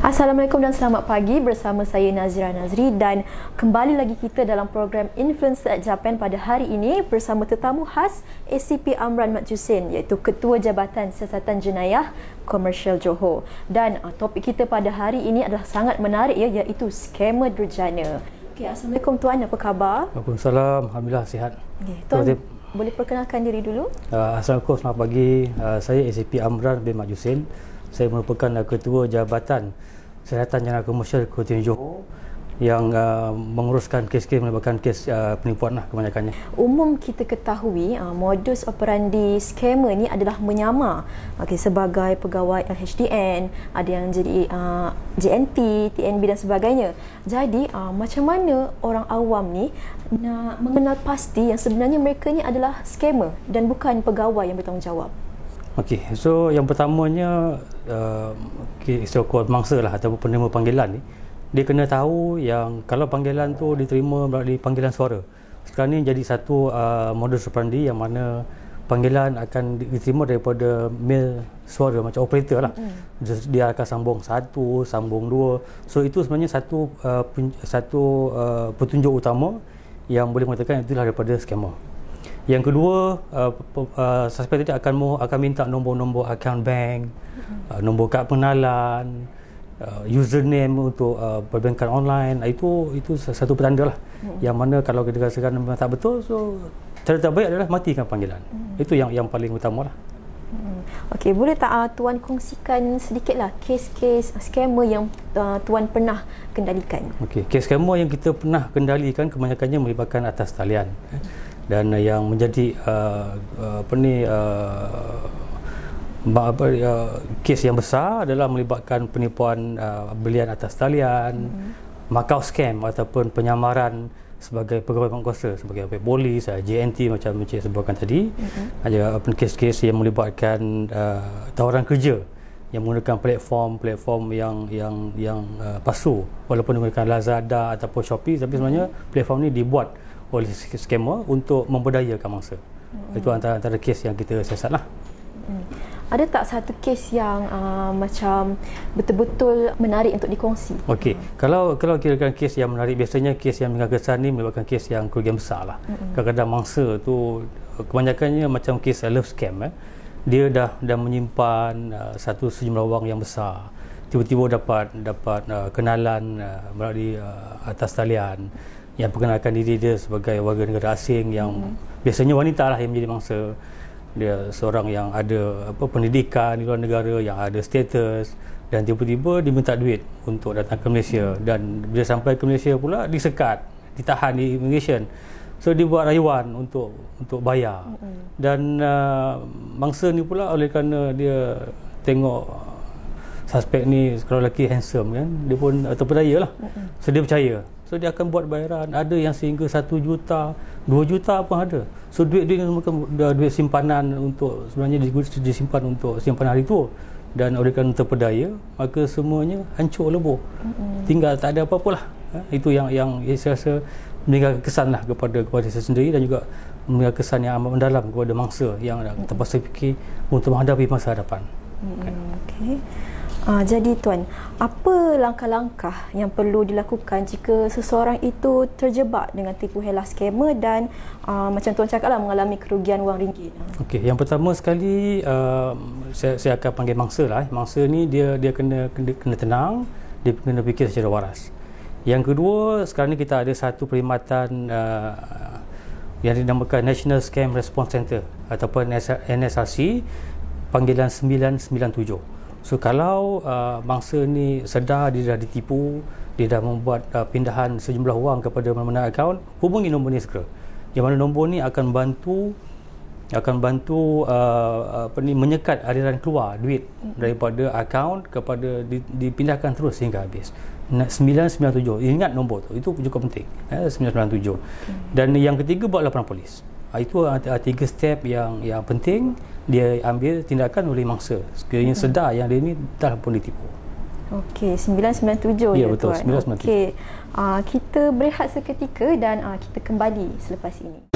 Assalamualaikum dan selamat pagi, bersama saya Nazira Nazri dan kembali lagi kita dalam program Influencer at Japan pada hari ini bersama tetamu khas ACP Amran Mat Jusin, iaitu Ketua Jabatan Siasatan Jenayah Komersial Johor. Dan topik kita pada hari ini adalah sangat menarik ya, iaitu skamer durjana. Okay, Assalamualaikum Tuan, apa khabar? Waalaikumsalam, Alhamdulillah sihat. Okay, Tuan, boleh perkenalkan diri dulu? Assalamualaikum, selamat pagi. Saya ACP Amran bin Mat Jusin. Saya merupakan Ketua Jabatan Siasatan Jenayah Komersial Kota Johor yang menguruskan kes-kes melibatkan kes penipuan lah kebanyakannya. Umum kita ketahui modus operandi skamer ni adalah menyamar sebagai pegawai LHDN, ada yang jadi JNT, TNB dan sebagainya. Jadi macam mana orang awam ni nak mengenal pasti yang sebenarnya mereka ni adalah skamer dan bukan pegawai yang bertanggungjawab? Okey, so yang pertamanya so-called mangsa lah ataupun penerima panggilan ni, dia kena tahu yang kalau panggilan tu diterima melalui panggilan suara. Sekarang ni jadi satu modus operandi yang mana panggilan akan diterima daripada mail suara macam operator lah. Dia akan sambung 1, sambung 2. So itu sebenarnya satu petunjuk utama yang boleh mengatakan itulah daripada scammer. Yang kedua, suspek tadi akan minta nombor-nombor akaun bank, nombor kad pengenalan, username untuk perbankan online. Itu satu petanda lah. Yang mana kalau kita rasakan memang tak betul, so cara terbaik adalah matikan panggilan. Itu yang paling utama lah. Okey, boleh tak Tuan kongsikan sedikitlah kes-kes scammer yang Tuan pernah kendalikan? Okey, kes scammer yang kita pernah kendalikan kebanyakannya melibatkan atas talian. Dan yang menjadi kes yang besar adalah melibatkan penipuan belian atas talian, Macau scam ataupun penyamaran sebagai pegawai pangkuasa, sebagai polis, JNT macam Encik sebutkan tadi. Ada kes-kes yang melibatkan tawaran kerja yang menggunakan platform yang palsu, walaupun menggunakan Lazada ataupun Shopee, tapi sebenarnya platform ni dibuat oleh scammer untuk memberdayakan mangsa. Itu antara kes yang kita siasat lah. Ada tak satu kes yang macam betul-betul menarik untuk dikongsi? Okey, kalau kira-kira kes yang menarik, biasanya kes yang meninggal kesan ni merupakan kes yang kerugian besar lah. Kadang-kadang mangsa tu kebanyakannya macam kes love scam. Dia dah menyimpan satu sejumlah wang yang besar. Tiba-tiba dapat kenalan melalui atas talian yang perkenalkan diri dia sebagai warga negara asing yang biasanya wanita lah yang menjadi mangsa. Dia seorang yang ada pendidikan di luar negara, yang ada status, dan tiba-tiba diminta duit untuk datang ke Malaysia, dan bila sampai ke Malaysia pula disekat, ditahan di immigration. So dia buat rayuan untuk bayar. Dan mangsa ni pula oleh kerana dia tengok suspek ni kalau lelaki handsome kan, dia pun terpedaya lah. So dia percaya. So dia akan buat bayaran, ada yang sehingga 1 juta, 2 juta pun ada. So duit duit simpanan untuk sebenarnya disimpan untuk simpanan hari tua, dan oleh kerana terpedaya maka semuanya hancur lebur. Tinggal tak ada apa-apa lah. Itu yang saya rasa meninggalkan kesan lah kepada saya sendiri, dan juga meninggalkan kesan yang amat mendalam kepada mangsa yang terpaksa fikir untuk menghadapi masa hadapan. Okey. Jadi Tuan, apa langkah-langkah yang perlu dilakukan jika seseorang itu terjebak dengan tipu hela skamer dan macam Tuan cakaplah mengalami kerugian wang ringgit? Okey, yang pertama sekali saya akan panggil mangsa lah. Mangsa ni dia kena tenang, dia kena fikir secara waras. Yang kedua, sekarang ni kita ada satu perkhidmatan yang dinamakan National Scam Response Center ataupun NSRC, panggilan 997. So kalau mangsa ni sedar dia dah ditipu, dia dah membuat pindahan sejumlah wang kepada mana-mana akaun, hubungi nombor ni segera. Yang mana nombor ni akan bantu akan bantu menyekat aliran keluar duit daripada akaun kepada dipindahkan terus sehingga habis. 997, ingat nombor tu, itu cukup penting. 997. Dan yang ketiga, buat laporan polis. Itu 3 step yang penting dia ambil tindakan oleh mangsa sekiranya sedar yang dia ni dah pun ditipu. Okey, 997 ya betul, tuan. 997. Okey, kita berehat seketika dan kita kembali selepas ini.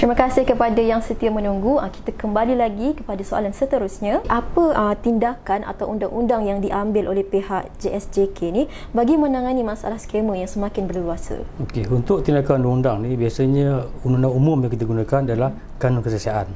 Terima kasih kepada yang setia menunggu. Kita kembali lagi kepada soalan seterusnya. Apa tindakan atau undang-undang yang diambil oleh pihak JSJK ni bagi menangani masalah skamer yang semakin berleluasa? Okey, untuk tindakan undang-undang ni biasanya undang-undang umum yang kita gunakan adalah kanun kesaksian.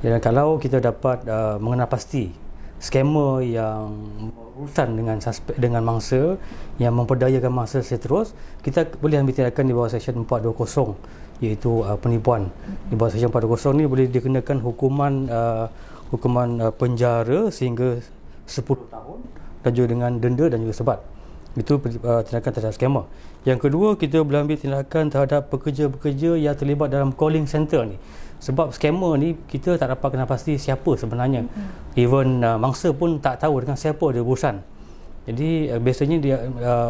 Dan kalau kita dapat mengenal pasti skamer yang berurusan dengan suspek, dengan mangsa yang memperdayakan mangsa seterus, kita boleh ambil tindakan di bawah Seksyen 420 iaitu penipuan. Di bawah Seksyen 420 ni boleh dikenakan hukuman penjara sehingga 10 tahun dan juga dengan denda dan juga sebat. Itu tindakan terhadap skamer. Yang kedua, kita boleh ambil tindakan terhadap pekerja-pekerja yang terlibat dalam calling center ni. Sebab skamer ni kita tak dapat kenal pasti siapa sebenarnya. Even mangsa pun tak tahu dengan siapa dia berurusan. Jadi biasanya dia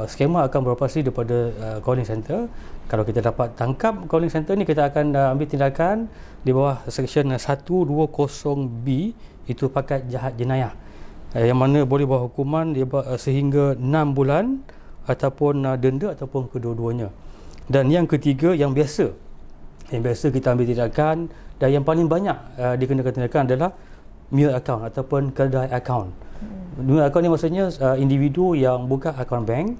skamer akan beroperasi daripada calling center. Kalau kita dapat tangkap calling center ni, kita akan ambil tindakan di bawah Seksyen 120B, itu pakat jahat jenayah, yang mana boleh bawa hukuman sehingga 6 bulan ataupun denda ataupun kedua-duanya. Dan yang ketiga, yang biasa kita ambil tindakan dan yang paling banyak dikenakan tindakan adalah mule account ataupun kedai account. Mule account ni maksudnya individu yang buka akaun bank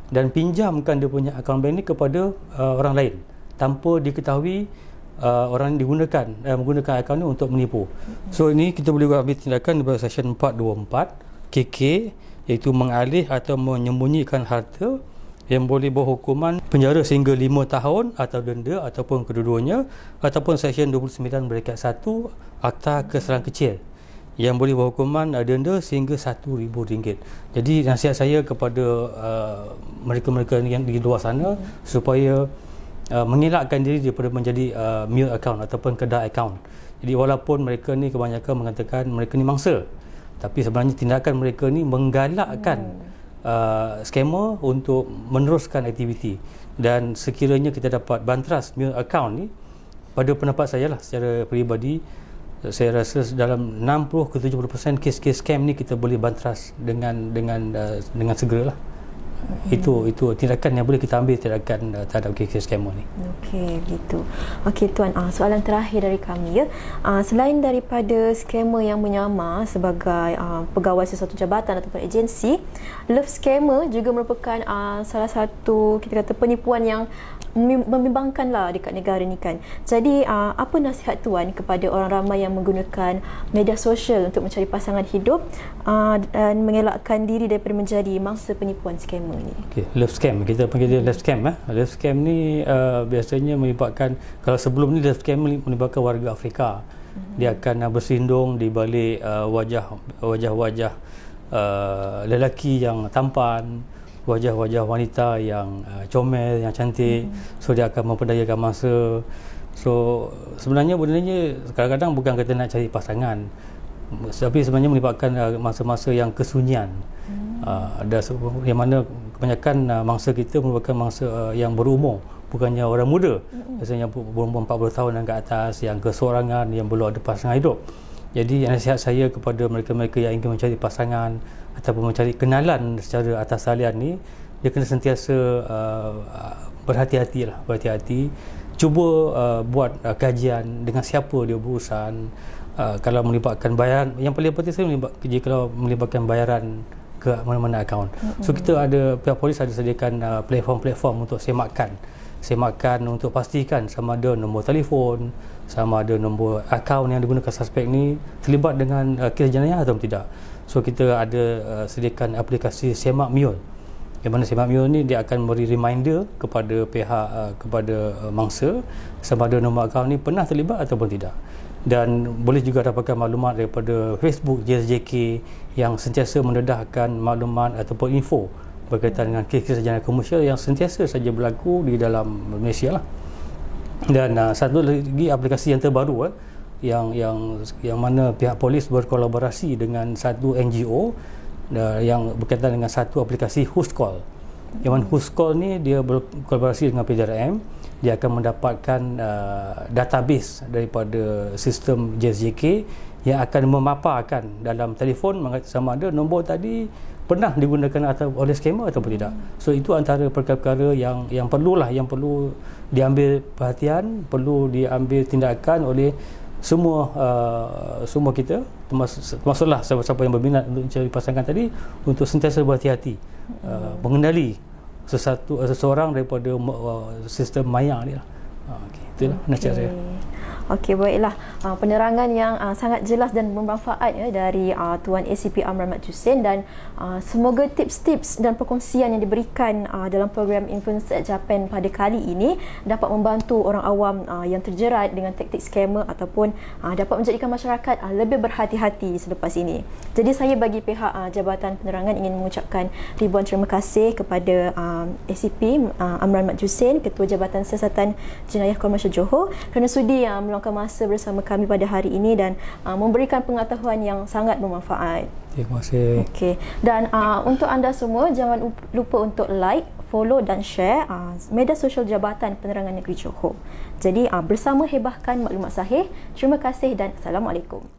dan pinjamkan dia punya akaun bank ni kepada orang lain tanpa diketahui orang menggunakan akaun ni untuk menipu. So ini kita boleh ambil tindakan di bawah Seksyen 424 KK, iaitu mengalih atau menyembunyikan harta, yang boleh bawa hukuman penjara sehingga 5 tahun atau denda ataupun kedua-duanya, ataupun Seksyen 29/1 Akta Kesalahan Kecil yang boleh bawa hukuman denda sehingga RM1,000. Jadi nasihat saya kepada mereka-mereka yang di luar sana supaya mengelakkan diri daripada menjadi mule account ataupun kedai account. Jadi walaupun mereka ni kebanyakan mengatakan mereka ni mangsa, tapi sebenarnya tindakan mereka ni menggalakkan skamer untuk meneruskan aktiviti. Dan sekiranya kita dapat bantras mule account ni, pada pendapat saya lah secara peribadi, saya rasa dalam 60 ke 70% kes-kes scam ni kita boleh bantras dengan segeralah. Itu tindakan yang boleh kita ambil, tindakan terhadap kes scammer ni. Okey, gitu. Okey Tuan, soalan terakhir dari kami ya. Selain daripada scammer yang menyamar sebagai pegawai sesuatu jabatan ataupun agensi, love scammer juga merupakan salah satu kita kata penipuan yang membimbangkanlah dekat negara ni kan. Jadi apa nasihat Tuan kepada orang ramai yang menggunakan media sosial untuk mencari pasangan hidup dan mengelakkan diri daripada menjadi mangsa penipuan scammer ni? Okay, love scam, kita panggil dia love scam. Love scam ni biasanya melibatkan, kalau sebelum ni love scam melibatkan warga Afrika. Dia akan bersindung di balik wajah-wajah lelaki yang tampan, wajah-wajah wanita yang comel, yang cantik. So dia akan memperdayakan mangsa. So sebenarnya kadang-kadang bukan kata nak cari pasangan, tapi sebenarnya melibatkan masa-masa yang kesunyian. Yang mana kebanyakan mangsa kita merupakan mangsa yang berumur, bukannya orang muda. Biasanya berumur 40 tahun dan ke atas, yang kesorangan, yang belum ada pasangan hidup. Jadi nasihat saya kepada mereka-mereka yang ingin mencari pasangan ataupun mencari kenalan secara atas talian ni, dia kena sentiasa berhati-hati. Cuba buat kajian dengan siapa dia berurusan. Kalau melibatkan bayaran, yang paling penting saya kalau melibatkan bayaran ke mana-mana akaun. So kita ada, pihak polis ada sediakan platform-platform untuk semakan untuk pastikan sama ada nombor telefon, sama ada nombor akaun yang digunakan suspek ni terlibat dengan kes jenayah atau tidak. So kita ada sediakan aplikasi Semak Mule, yang mana Semak Mule ni dia akan beri reminder kepada pihak kepada mangsa sama ada nombor akaun ni pernah terlibat ataupun tidak. Dan boleh juga dapatkan maklumat daripada Facebook JSJK yang sentiasa mendedahkan maklumat ataupun info berkaitan dengan kes-kes jenayah komersial yang sentiasa saja berlaku di dalam Malaysia lah. Dan satu lagi aplikasi yang terbaru yang mana pihak polis berkolaborasi dengan satu NGO yang berkaitan dengan satu aplikasi Whoscall. Yang mana Whoscall ni dia berkolaborasi dengan PJRM. Dia akan mendapatkan database daripada sistem JSJK yang akan memaparkan dalam telefon sama ada nombor tadi pernah digunakan oleh scammer ataupun tidak. So itu antara perkara-perkara yang perlu diambil perhatian, perlu diambil tindakan oleh semua kita, termasuklah siapa-siapa yang berminat untuk mencari pasangan tadi, untuk sentiasa berhati-hati mengenali seseorang daripada sistem maya ni lah. Itulah nasihat saya. Okey, baiklah. Penerangan yang sangat jelas dan bermanfaat dari Tuan ACP Amran Mat Jusin, dan semoga tips-tips dan perkongsian yang diberikan dalam program Influencer Japan pada kali ini dapat membantu orang awam yang terjerat dengan taktik scammer ataupun dapat menjadikan masyarakat lebih berhati-hati selepas ini. Jadi saya bagi pihak Jabatan Penerangan ingin mengucapkan ribuan terima kasih kepada ACP Amran Mat Jusin, Ketua Jabatan Siasatan Jenayah Komersial Johor, kerana sudi meluangkan masa bersama kami pada hari ini dan memberikan pengetahuan yang sangat bermanfaat. Terima kasih. Okey. Dan untuk anda semua, jangan lupa untuk like, follow dan share media sosial Jabatan Penerangan Negeri Johor. Jadi bersama hebahkan maklumat sahih. Terima kasih dan Assalamualaikum.